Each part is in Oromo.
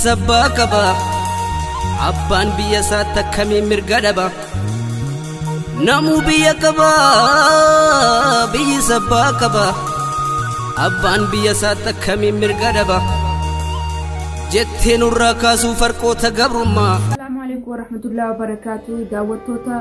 sabbaa qaba abbaan biyya isaatti akkamiin mirga dhaba namuu biyya qaba biyyi sabbaa qaba abbaan biyya isaatti akkamiin mirga dhaba jettee nurraa kaasuu farqoota gabrummaa. Assalamu alaikum warahmatullahi wabarakatuh. Daawwattoota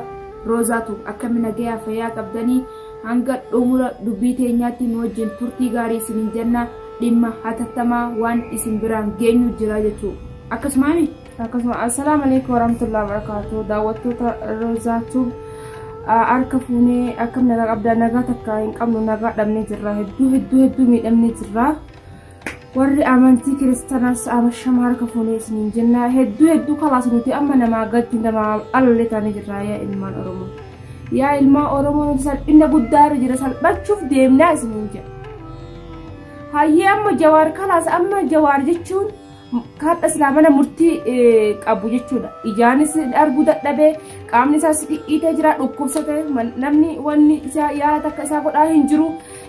Roozaatu akkamiin nagaya fayyaa qabdanii hanga dhumura dubbii teenyaatti nu wajjin turtii gaarii isiniin jenna. Dhimma hatattamaa waan isin biraan geenyu jira jechuudha. Akkasuma assalamu alaikum warahmatullahi wabarakatuh. Daawwattoota Roozaatu harka fuunee akkam nagaa qabda nagaa takka hin qabnu nagaa dhabnee jirra hedduu miidhamnee jirra. Warri amantii kiristaanaas amashama harka fuunee isiniin jenna hedduu kalaas nuti amma namaa gatti namaa alallee taanee jirra yaa ilmaan Oromoo. Yaa ilmaan Oromoo nuti salphina guddaa irra jira salphachuuf deemnaa isiniin jedha. Hayyee amma Jawaar kalaas amma Jawaar jechuun kaadha islaamana murtii qabu jechuudha. Ijaanis arguu dadhabee qaamni isaas dhiitee jira dhukkubsatee namni wanni isaa yaa takka isaa godhaa hin jiru.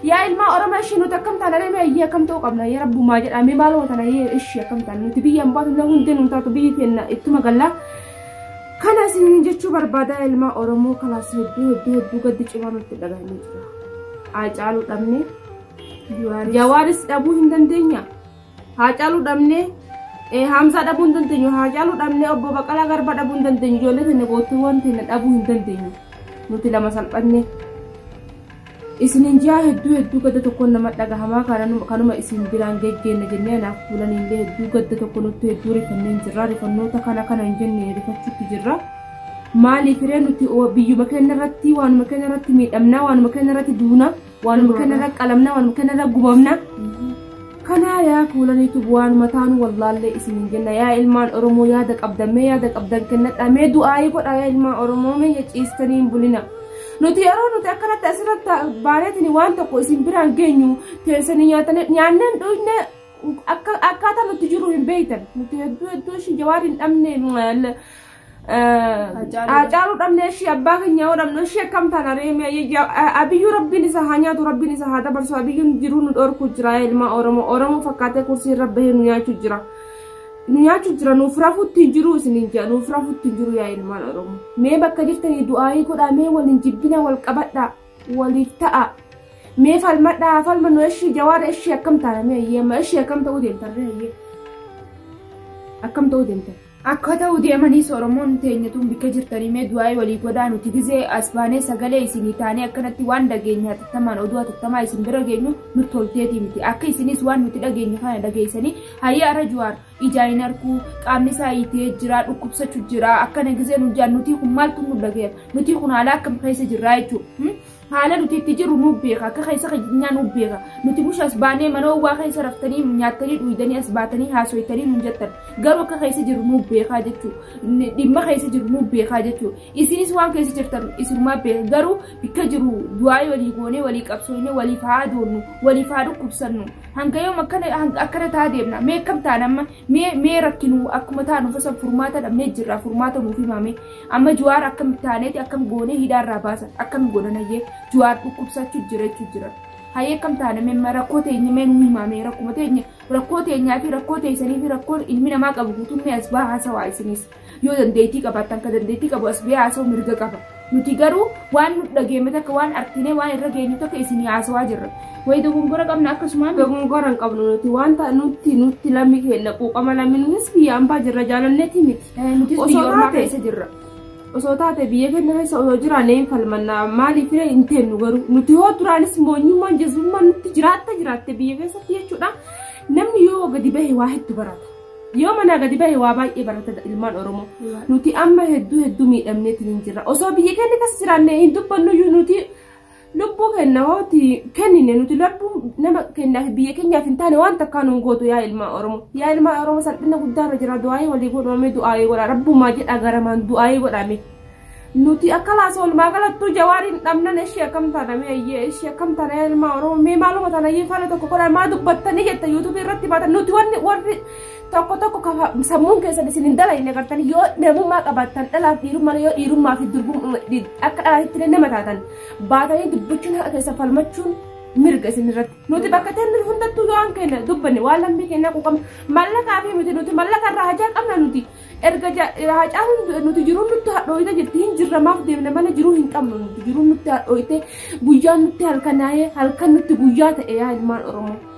Yaa ilmaa Oromoo ishii nuti akkam taana namni hayyee akkam ta'uu qabna yaa rabbumaa jedhamee maaluma tana ishii akkam taana nuti biyya hin baatu hundi nu taatu biyyi keenya ittuma gallaa. Kana isin jechuu barbaada ilmaa Oromoo kalaas hedduu gaddi cimaa nutti dhagahanii jira. Haacaaluu dhabnee Jawaaris dhabuu hin dandeenya. Haacaaluu dhabnee Hamzaa dhabuu hin dandeenyu. Haacaaluu dhabnee obbo Baqqalaa Garbaa dhabuu hin dandeenyu. Ijoollee keenya gootuuwwan keenya dhabuu hin dandeenyu. Nuti lama salphannee isiniin ji'a hedduu gadda tokkoon nama dhagahamaa kanuma isin biraan geggeenya jennee anaaf fuulaniillee hedduu gadda tokko nutti hedduu rifanneen jirra. Rifannoota kana hin jenne rifachuutti jirra. Maaliif firee nuti biyyuma keenya irratti waanuma keenya irratti miidhamna waanuma keenya irratti duuna waanuma keenya irratti qalamna waanuma keenya irratti gubamna. Kana yaa kuulaniitu waanuma taanu wallaallee isiniin jenna yaa ilmaan Oromoo yaada qabdan kennadha mee du'aayii godha yaa ilmaan Oromoo mee ciistanii hin bulina. Nuti yeroo nuti akkanatti asirratti baaneetini waan tokko isin biraan geenyu teessanii nyaanneen dhugne akkaataa nuti jiru hin beeytan. Nuti hedduu ishii Jawaar hin dhabne Haacaaluu dhabne ishii abbaa keenya yoo dhabne ishii akkam taana reemee Abiyyuu rabbiin isa haa nyaatu rabbiin isa haa dabarsu Abiyyuun jiruu nu dhorku jira yaa ilmaa Oromoo fakkaatee kursii irra bahee nu nyaachuu jira. Nuuf rafuutti hin jiru isiniin jedha nuuf rafuutti hin jiru yaa ilmaan Oromoo. Mee bakka jirtanii du'aayii godhaa mee waliin jibbina wal qabadhaa waliif ta'a. Mee falmadhaa falmannu ishii Jawaar ishii akkam taana mee hiyyeema ishii akkam ta'uu deemtan reeyyee. Akkam ta'uu deemtan. Akka ta'uu deemanis Oromoon teenyatuun bikka jirtanii mee du'aayii walii godhaa nuti gizee as baanee sagalee isinii taanee akkanatti waan dhageenye hatattamaan oduu hatattamaa isin bira geenyu mirtolteetii miti. Akka isinis waan nuti dhageenye kana dhageessanii hayyee ara Jawaar ijaan arkuu qaamni isaa hiitee jira dhukkubsachuu jira akkana gizee nu jaan nuti kun maaltu nu dhageera nuti kun haala akkam keessa jirraa jechuudha. Haala nuti itti jirru nu beeka akka keessa keenyaa nu beeka nuti bush as baanee mana waa keessa raftanii nyaattanii dhuydanii as baatanii haasoytanii nu jettan garuu akka keessa jirru nu beekaa jechuudha. Dhimma keessa jirru nu beekaa jechuudha. Isinis waan keessa jirtan isinumaa beeka garuu bikka jiru du'aayii walii goonee walii qabsoonee waliif haa adoonnu waliif haa dhukkubsannu hanga yoom akkana taa deemna mee akkam taana amma mee rakkinu akkuma taanu fasa furmaata dhabnee jirra furmaata nuuf himame amma Jawaar akkam taaneeti akkam goonee hidhaarraa baasan akkam godhanayyee Jawaar dhukkubsachuu jira. Hayyee akkam taana mee rakkoo teenya mee nu himame rakkoo teenyaa fi rakkoo teessanii fi rakkoo ilmi namaa qabu guutummaa as baa haasawaa isinis yoo dandeettii qabaattan ka dandeettii qabu as bee haasawu mirga qaba. Nuti garuu waan nu dhageemme takka waan arginee waan irra geenyu takka isinii haasawaa jirra. Wayi dogongora qabna akkasumaan dogongora hin qabnu nuti wanta nuti lammi keenya quuqama lammi nutis biyya hambaa jirra jaalalleetii miti. Nutis biyya ormaa keessa jirra. Osoo taate biyya keenya keessa osoo jiraannee hin falmannaa maaliif hin teennu garuu nuti hoo duraanis moonyummaan jazbummaan nutti jiraatte biyya keessatti jechuudha. Namni yoo gadi bahe waa hedduu barata. Yoo mana gadi bahe waa baay'ee barata ilmaan Oromoo. Nuti amma hedduu miidhamneetiin hin jirra. Osoo biyya keenya keessa jiraannee hin dubbannuyyuu nuti lubbuu keenya hooti kennine nuti lubbuu nama keenyaaf biyya keenyaaf hin taane waan takkaan hin gootu yaa ilmaa Oromoo. Yaa ilmaa Oromoo salphina guddaa irra jira du'aayii walii godhamee du'aayii godha rabbumaa jedha garamaan du'aayii godhame. Nuti akka laasa olmaa galattuu Jawaariin dhabnan ishee akkam taana mee hayyee ishee akkam taana yaa ilmaa Oromoo mee maaluma taana hayyee faana tokko godhan maa dubbattanii jetta yuutuubii irratti baatan nuti warri tokko sammuun keessan isin hin dalagne gartanii yoo namummaa qabaattan dhalaaf dhiirummaa yoo dhiirummaa fi durbummaa akka dhalaatti nama taatan baatanii dubbachuun haqa keessa falmachuun mirga isinirratti nuti bakka ta'e hundattuu yoo hanqina dubbanne waan lambii kennaa quuqama mallaqaa fi nuti mallaqa irraa hajaa qabna nuti erga hacaan nuti jiruun nutti hadhooyite jirti hin jirra maaf deemne mana jiruu hin qabnu nuti jiruun nutti hadhooyite guyyaan nutti halkanaa'ee halkan nutti guyyaa ta'e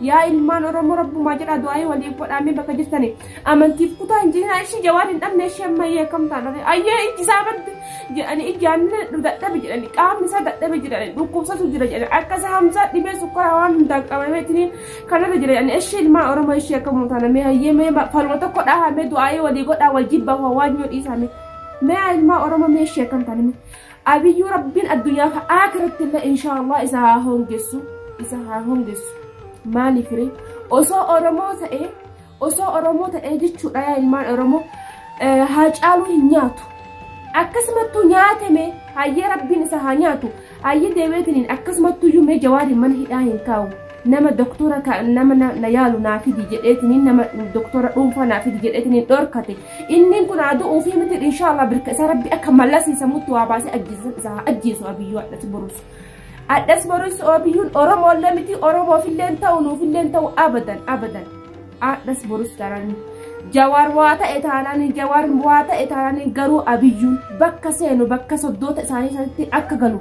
yaa ilmaan oromoo rabbumaa jedha du'aa'ee walii godhaamee bakka jirtani amantiif kutaa hin jirina ishii jawaan hin dhabne ishee ammayyee akkam taanare ayyee ijji isaa badde jedhanii ijjaan dadhabe jedhanii qaamni isaa dadhabe jedhanii dhukkubsatu jira jedhanii akkasa hamsaa dhibee sukkara waan hundaan qabameetiniin kanarra jira jedhanii ishee ilmaan oromoo ishee akkam taaname hayyee mee falma tokko dhahamee du'aa'ee walii godhaa wal jibba waan yoo dhiisame mee ilmaan oromoo mee ishee akkam taaname abiyyuu rabbiin addunyaa ka aakiratti illee inshaallah isa haa hongessu maaliif ree osoo oromoo ta'ee jechuudha yaa ilmaan oromoo haa caaluu hin nyaatu akkasumattuu nyaatame hayyee rabbiin isa haa nyaatu hayyee deebi'eetiniin akkasumattuu iyyuu mee jawaariin mana hidhaa hin kaa'u nama doktora nama na yaalu naafidi jedheetiniin nama doktora dhuunfaa naafidi jedheetiniin dhorkate inni kun aduu ofii miti inshaallah birka isa rabbi akka mallasiisamutti waa baasee ajjeesu abiyyuu addas borus abiyyuun oromoollee miti oromoofiilleen ta'u nuufilleen ta'u abadan addas borus garani jawaar waa ta'e taanaan garuu abiyyuun bakka seenu bakka soddoota isaanii sanatti akka galu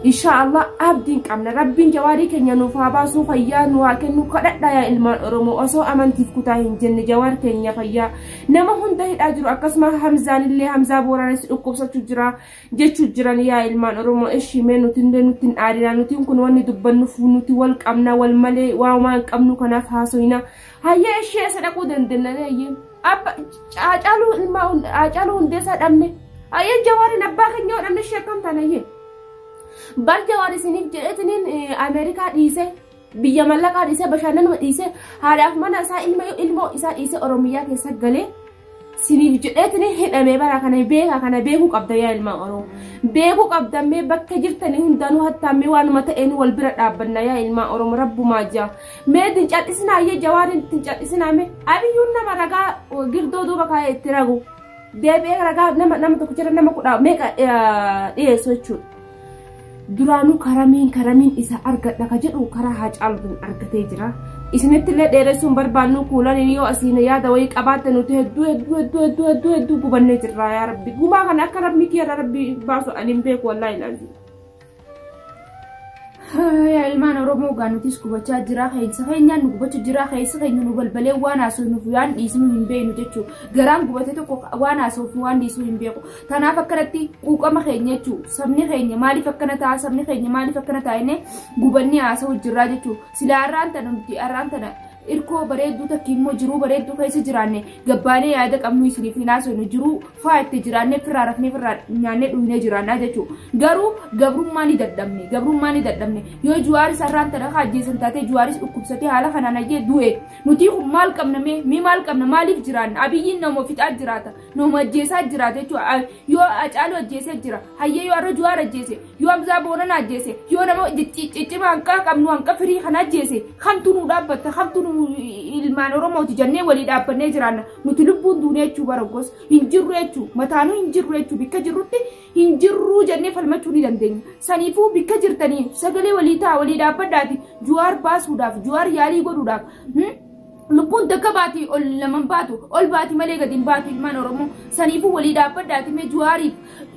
inshaallah abdiin qabna rabbiin jawaarii keenya nuuf haa baasuu fayyaa nu haa kennu kadhadhaa yaa ilmaan oromoo osoo amantiif kutaa hin jenne jawaar keenya fayyaa nama hunda hidhaa jiru akkasuma hamzaanillee hamzaa booraanis dhukkubsachuu jira jechuu jiran yaa ilmaan oromoo ishimee nuti hin aadinaa nutiin kun wanni dubbannuuf nuti wal qabna wal malee waan qabnu kanaaf haasoyna hayyee ishee sadaquu dandeenya abba Haacaaluu Hundeessaa dhabne hayyee jawaariin abbaa keenya yoo dhabne ishee akkam taanayyee bar jawaar isiniif jedheetiniin Ameerikaa dhiise biyya mallaqaa dhiise bashannanuma dhiise haadhaaf mana isaa ilmoo isaa dhiise Oromiyaa keessa galee siniif jedheetiniin hidhamee bara kana beekuu qabda yaa ilmaan oromoo beekuu qabdamee bakka jirtanii hundanuu hattaamee waanuma ta'een wal bira dhaabbanna yaa ilmaan oromoo rabbumaa jaa mee dincadhisinaa yee jawaariin dincadhisinaa mee abiyyuun nama ragaa girdoo duuba kaa'ee itti ragu deebi'ee ragaa nama tokko jira nama kudha meeqa dhiyeessu jechuudha duraanuu karamiin isa argadha ka jedhu karaa Haacaaluun argatee jira isinitti illee dheeressuun barbaannu kuulan yoo asiin yaada wayii qabaatte nuti hedduu gubannee jirra yaa rabbi gumaa kana akka rabbi kiyya rabbi baasu ani hin beeku wallaahi ilaalchi yaa ilmaan oromoo gaanutis gubachaa jira keessa keenyaan nu gubachuu jira keessa keenya nu balbalee waan haasofnuuf waan dhiisnu hin beeknu jechuudha garaan gubatee tokko waan haasofnu waan dhiisnu hin beeku kanaaf akkanatti quuqama keenya jechuudha sabni keenya maaliif akkana ta'a sabni keenya maaliif akkana ta'a inni gubannee haasa'u jirra jechuudha silaa arraan tana irkoo bareedduu takki immoo jiruu bareedduu keessa jiraanne gabbaanee yaada qabnu isiniif hin haasofnu jiruu faayatte jiraanne firraa rafnee firraa nyaannee dhuunee jiraannaa jechuudha garuu gabrummaa ni dadhabne yoo juwaaris arraan tana kaajjeessan taatee juwaaris dhukkubsatee haala kanaan ajjee du'e nuti kun maal qabna mee maal qabna maaliif jiraanna abiyyiin nama fixaa jiraata nama ajjeesaa jiraata jechuudha yoo Haacaaluu ajjeesee jira hayyee yoo arra juwaar ajjeese yoo Hamzaa Boorana ajjeese yoo nama ciccima hanqa qabnu hanqa firii kana ajjeese kamtu nu dhaabbatta kamtu ilmaan oromooti jennee walii dhaabbannee jiraanna nuti lubbuun duunee jechuu baraggoos hin jirru jechuu mataanuu hin jirru jechuu bikka jirrutti hin jirru jennee falmachuu ni dandeenya saniifuu bikka jirtanii sagalee walii ta'a walii dhaabbadhaati juwaar baasuudhaaf juwaar yaalii godhuudhaaf lubbuun takka baati ol laman baatu ol baati malee gadi hin baatu ilmaan oromoo saniifuu walii dhaabbadhaati mee juwaariif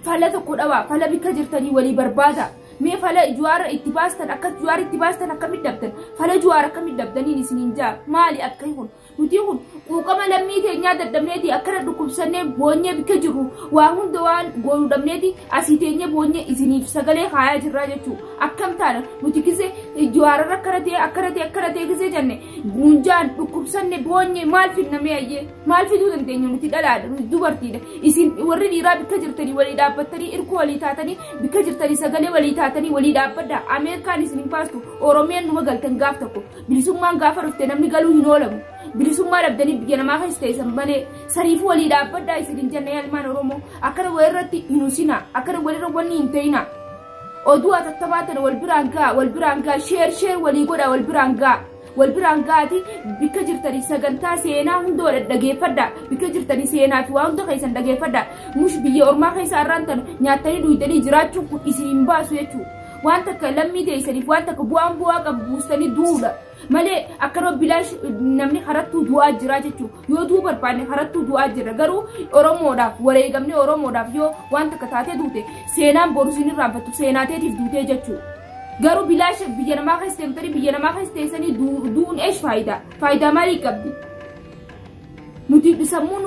fala tokko dhawaa fala bikka jirtanii walii barbaada mee fala juwaara itti baastan akka juwaara itti baastan akka middabdan fala juwaara akka middabdaniin isiniin jaa maali akka kun nuti kun quuqama lammii keenyaa dadhabneeti akkana dhukkubsannee boonyee bikka jirru waa hunda waan goonuu dhabneeti asii teenyee boonyee isiniif sagalee kaayaa jirraa jechuu akkam taana nuti kisee juwaararra akkana ta'e kisee jenne guunjaan dhukkubsanne boonyee maal finnamee ayyee maal fiduu dandeenya nuti dhalaadha nuti dubartiidha isin warri dhiiraa bikka jirtanii walii dhaabbattanii irkoo walii taatanii bikka jirtanii sagalee walii taatanii walii dhaabbadha Ameerikaan isiniin baastu Oromiyaan numa galtan gaaf tokko bilisummaan gaafa dhufte namni galuu hin oolamu bilisummaa dhabdanii biyya namaa keessa ta'e malee sariifuu walii dhaabbadhaa isiniin jenna ilmaan oromoo akkana walirratti hin usina akkana walirra wanni hin ta'ina oduu atattabaatan wal biraan gaa sheer walii godha wal biraan gaati bikka jirtanii sagantaa seenaa hunda wal dhageeffadha bikka jirtanii seenaa fi waa hunda keessan dhageeffadha mush biyya ormaa keessa arraan tan nyaattanii dhuydanii jiraachuun kun isiniin baasu jechuudha wanta ka lammii teessaniif wanta ka bu'aa qabuustanii duudha malee akkana bilaash namni harattuu du'aa jira jechuudha yoo duu barbaanne harattuu du'aa jira garuu Oromoodhaaf wareegamne Oromoodhaaf yoo wanta ka taatee duute seenaan boru isin irraanfattu seenaateetiif duutee jechuudha garuu bilaash biyya namaa keessatti biyya namaa keessatti duun eesh faayidaa maalii qabdi nuti sammuu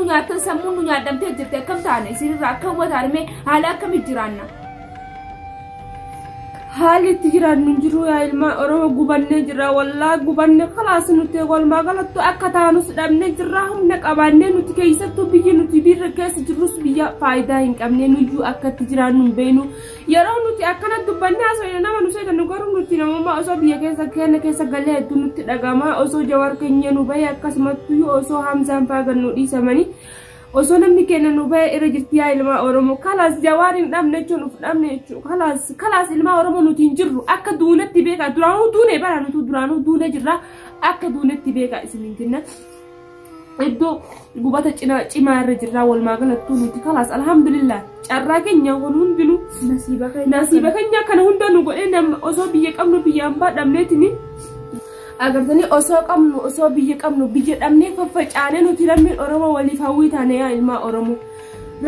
nu nyaadhamtee jirte akkam taane isinirraa akka wataarme haala akkamitti jiraanna haalli itti jiraannu jiru yaa ilmaa Oromoo gubannee jira wallaa gubannee khalaas nuti walumaa galatti akka taanus dhabnee jirra humna qabaannee nuti keessattuu biyya nuti birra keessa jirrus biyya faayidaa hin qabne nuyyuu akka itti jiraannu hin beeknu yeroo nuti akkana dubbannee asoo nama nu seetan garuu nuti namummaa osoo biyya keessa galee hedduu nutti dhagama osoo Jawaar keenya nu bahee akkasumattuu osoo Hamzaan fa'aa gannu dhiisamanii osoo namni keenya nu bahee irra jirti yaa ilmaa Oromoo khalaas Jawaar hin dhabne jechuun uf dhabne jechuun khalaas ilmaa Oromoo nuti hin jirru akka duunetti beeka duraanuu duune bara nuti duraanuu duune jirra akka duunetti beeka isin hin kenna iddoo gubata cimaa irra jirra walumaa galatti nuti khalaas alhamdulillah carraa keenya wal hundinuu nasiiba keenya kana hunda nu godhee osoo biyya qabnu biyya hambaa dhabneetini agartanii osoo biyya qabnu biyya dhabnee faffacaanee nuti lammiin Oromoo waliif hawwii taane yaa ilmaa Oromoo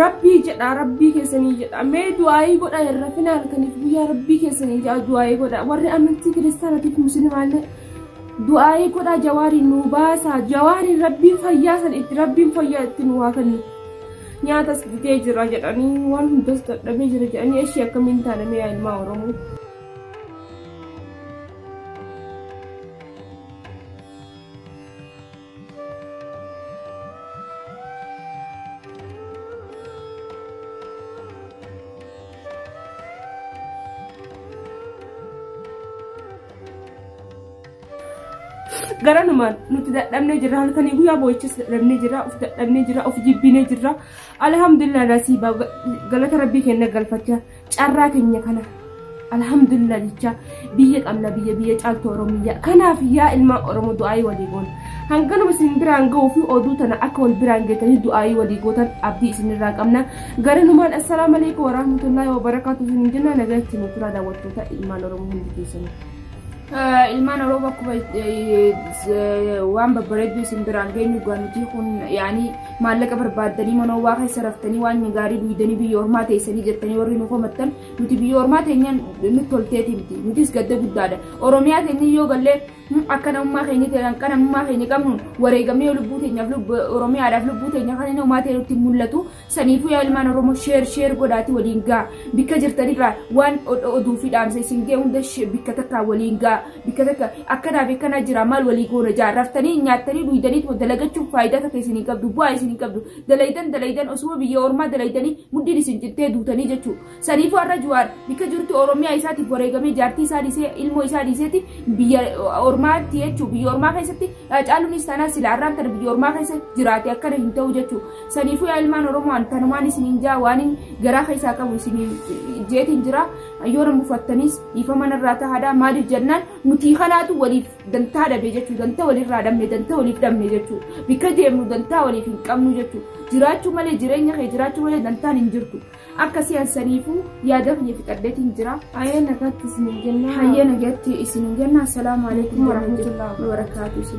rabbii jedha rabbii keessanii jedha mee du'aayii godha irra finaal kaniif guyyaa rabbii keessanii jedha du'aayii godha warri amantii kiristaanaatiif muslimaallee du'aayii godha Jawaariin nu baasa Jawaariin rabbiin fayyaa san itti rabbiin fayyaa itti nu waa kennu nyaatas ditee jira jedhanii waan hundas dadhabee jira jedhanii ishee akkamiin taane mee yaa ilmaa Oromoo garanumaan nuti dadhabnee jirra halkanii guyyaa boo'ichis dadhabnee jirra uf dadhabnee jirra uf jibbinee jirra alhamdulillah nasiiba galata rabbii keenya galfachaa carraa keenya kana alhamdulillah jecha biyya qabna biyya caaltuu Oromiyaa kanaaf yaa ilmaa Oromoo du'aayii walii goon hanganuma isin biraan ga'uu fi oduu tana akka wal biraan geetanii du'aayii walii gootan abdii isinirraa qabna garanumaan assalaamu alaykum warahmatullahi wabarakaatuh isin jenna nagaa itti nu turaa daawwattoota ilmaan Oromoo hundi keessanii ilmaan Oromoo akkuma waan babbareedduu isin biraan geenyu nuti kun yaani maallaqa barbaadanii mana waa keessa raftanii waan gaarii duudanii biyya ormaa teessanii jettanii warri nu komattan nuti biyya ormaa teenyaan nutti tolteeti miti nutis gadda guddaadha Oromiyaa teenya yoo gallee akka namummaa keenya ta'an kan namummaa keenya qabnu wareegamee lubbuu teenyaaf Oromiyaadhaaf lubbuu teenya kan namummaa ta'e nutti mul'atu saniifuu yaa ilmaan Oromoo sheer godhaati waliin gaa bikka jirtanirraa waan oduu fi dhaamsa isin gee hunda bikka takkaa waliin gaa bikka takka akkanaaf akkana jira maal walii goona jaarraftanii nyaattanii duudanii dalagachuuf faayidaa takka isin qabdu bu'aa isin qabdu dalaydan osuma biyya ormaa dalaydanii muddiin isin jirtee duutanii jechuudha saniifuu har'a Jawaar bikka jirtu Oromiyaa isaatiif wareegamee jaartii isaa dhiisee ilmoo isaa dhiiseeti biyya ormaatti jechuudha biyya ormaa keessatti caaluunis taanaa sila har'aan tana biyya ormaa keessa jiraate akkana hin ta'u jechuudha saniifuu yaa ilmaan Oromoo tanumaan isin hin jaa waan garaa keessaa qabu isin jeetiin jira yoo namu uffattanis ifa manarraa tahaadhaa maaliif jennaan nuti kanaatu waliif dantaa dhabe jechuudha dantaa walirraa dhabne dantaa waliif dhabne jechuudha bikka deemnu dantaa waliif hin qabnu jechuudha jiraachuu malee jireenya kee jiraachuu malee dantaan hin jirtu akkasii ansaniifuu yaada kiyya fixadheetiin jira hayyee nagaatti isin jenna assalaamu alaykum warahmatullahi wabarakaatuh.